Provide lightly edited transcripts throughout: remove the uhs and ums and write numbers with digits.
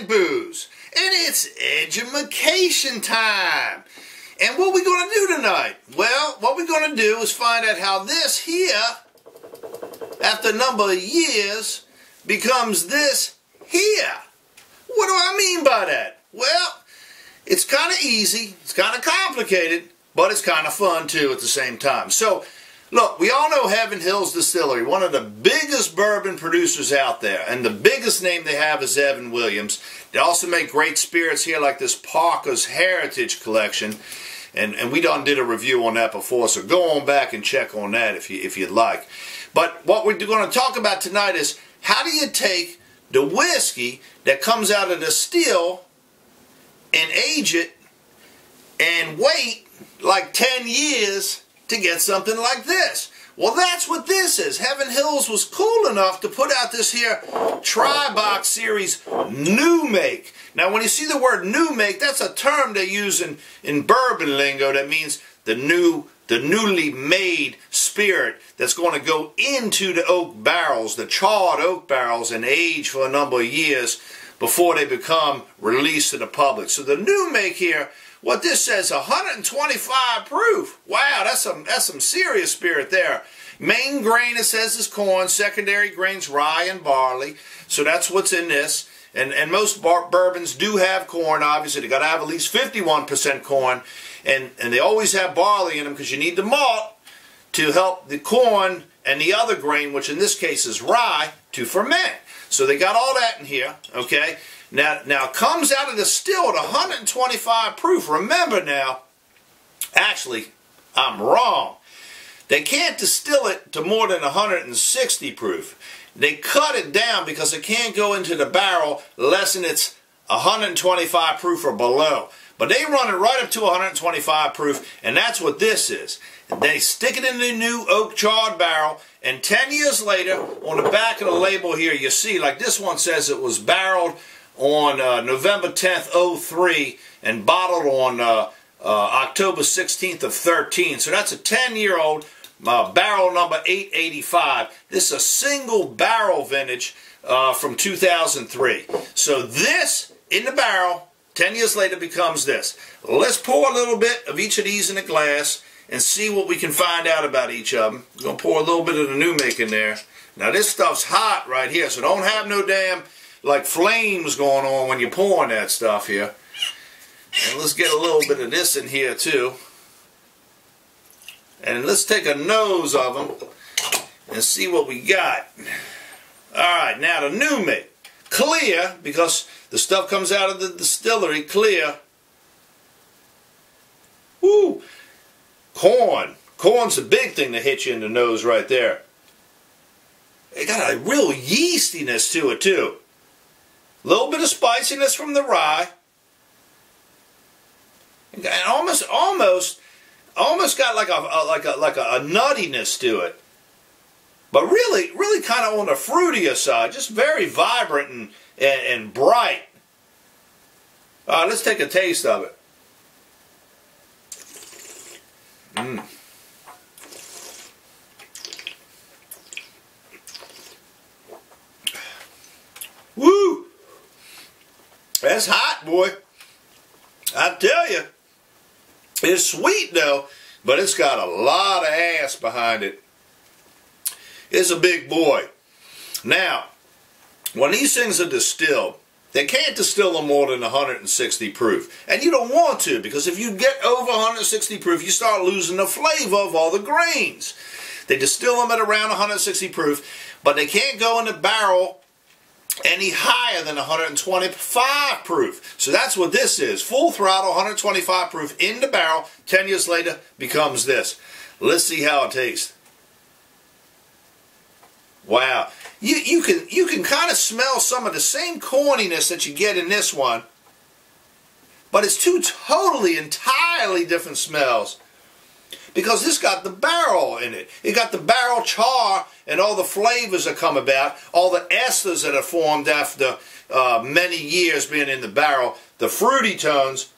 booze. And it's edumacation time. And what we going to do tonight? Well, what we're going to do is find out how this here, after a number of years, becomes this here. What do I mean by that? Well, it's kind of easy, it's kind of complicated, but it's kind of fun too at the same time. So, look, we all know Heaven Hills Distillery, one of the biggest bourbon producers out there, and the biggest name they have is Evan Williams. They also make great spirits here like this Parker's Heritage Collection, and we done did a review on that before, so go on back and check on that if you'd like. But what we're going to talk about tonight is how do you take the whiskey that comes out of the still and age it and wait like 10 years to get something like this. Well, that's what this is. Heaven Hills was cool enough to put out this here Trybox Series New Make. Now, when you see the word New Make, that's a term they use in bourbon lingo that means the newly made spirit that's going to go into the oak barrels, the charred oak barrels, and age for a number of years before they become released to the public. So the New Make here, what this says, 125 proof. Wow, that's some serious spirit there. Main grain, it says, is corn. Secondary grains, rye and barley. So that's what's in this. And most bourbons do have corn, obviously. They got to have at least 51% corn. And they always have barley in them because you need the malt to help the corn and the other grain, which in this case is rye, to ferment. So they got all that in here, okay? Now it comes out of the still at 125 proof. Remember now, actually, I'm wrong. They can't distill it to more than 160 proof. They cut it down because it can't go into the barrel less than it's 125 proof or below. But they run it right up to 125 proof, and that's what this is. And they stick it in the new oak charred barrel, and 10 years later, on the back of the label here, you see, like this one says it was barreled on November 10th, 03, and bottled on October 16th of 13. So that's a 10-year-old barrel number 885. This is a single barrel vintage from 2003. So this, in the barrel, 10 years later becomes this. Let's pour a little bit of each of these in a glass and see what we can find out about each of them. We're going to pour a little bit of the New Make in there. Now this stuff's hot right here, so don't have no damn like flames going on when you're pouring that stuff here. And let's get a little bit of this in here too. And let's take a nose of them and see what we got. Alright, now the New Make. Clear, because the stuff comes out of the distillery clear. Woo! Corn. Corn's the big thing that hits you in the nose right there. It got a real yeastiness to it too. A little bit of spiciness from the rye. And almost got like a nuttiness to it. But really kind of on the fruitier side. Just very vibrant and bright. Let's take a taste of it. Woo! That's hot, boy. I tell you. It's sweet, though, but it's got a lot of ass behind it. It's a big boy. Now, when these things are distilled, they can't distill them more than 160 proof. And you don't want to, because if you get over 160 proof, you start losing the flavor of all the grains. They distill them at around 160 proof, but they can't go in the barrel any higher than 125 proof. So that's what this is. Full throttle, 125 proof in the barrel. 10 years later becomes this. Let's see how it tastes. Wow. You can kind of smell some of the same corniness that you get in this one, but it's two totally, entirely different smells. Because this got the barrel in it. It got the barrel char and all the flavors that come about, all the esters that are formed after many years being in the barrel, the fruity tones.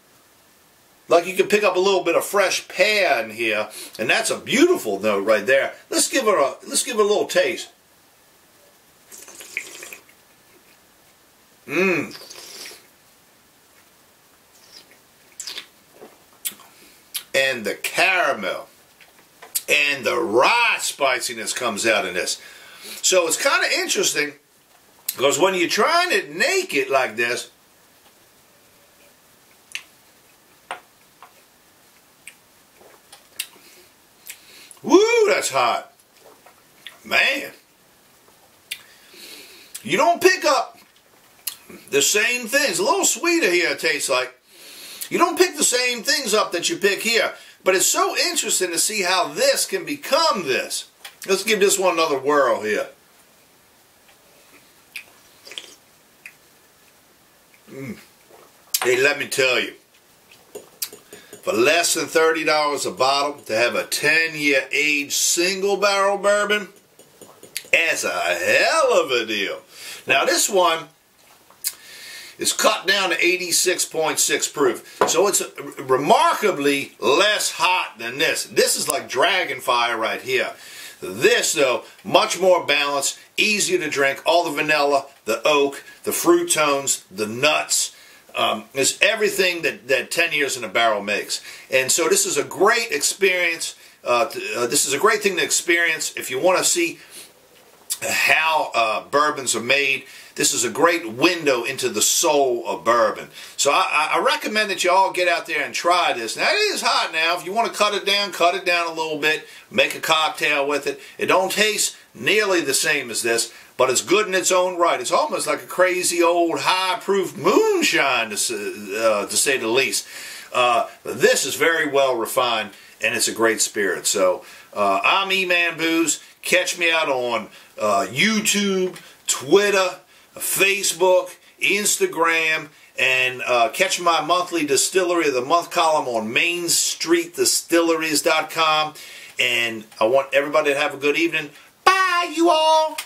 Like you can pick up a little bit of fresh pear in here, and that's a beautiful note right there. Let's give it a little taste. and the caramel and the rye spiciness comes out in this. So it's kind of interesting because when you're trying it naked like this, woo, that's hot. Man. You don't pick up the same things. A little sweeter here, it tastes like. You don't pick the same things up that you pick here. But it's so interesting to see how this can become this. Let's give this one another whirl here. Hey, let me tell you. For less than $30 a bottle, to have a 10-year aged single barrel bourbon, that's a hell of a deal. Now this one is cut down to 86.6 proof. So it's remarkably less hot than this. This is like dragon fire right here. This though, much more balanced, easier to drink. All the vanilla, the oak, the fruit tones, the nuts. Is everything that 10 years in a barrel makes. And so this is a great experience. This is a great thing to experience if you want to see how bourbons are made. This is a great window into the soul of bourbon. So I recommend that you all get out there and try this. Now it is hot now. If you want to cut it down a little bit. Make a cocktail with it. It don't taste nearly the same as this, but it's good in its own right. It's almost like a crazy old high-proof moonshine, to say the least. But this is very well refined, and it's a great spirit. So I'm E-Man Booze. Catch me out on YouTube, Twitter, Facebook, Instagram, and catch my monthly Distillery of the Month column on MainStreetDistilleries.com. And I want everybody to have a good evening. Bye, you all.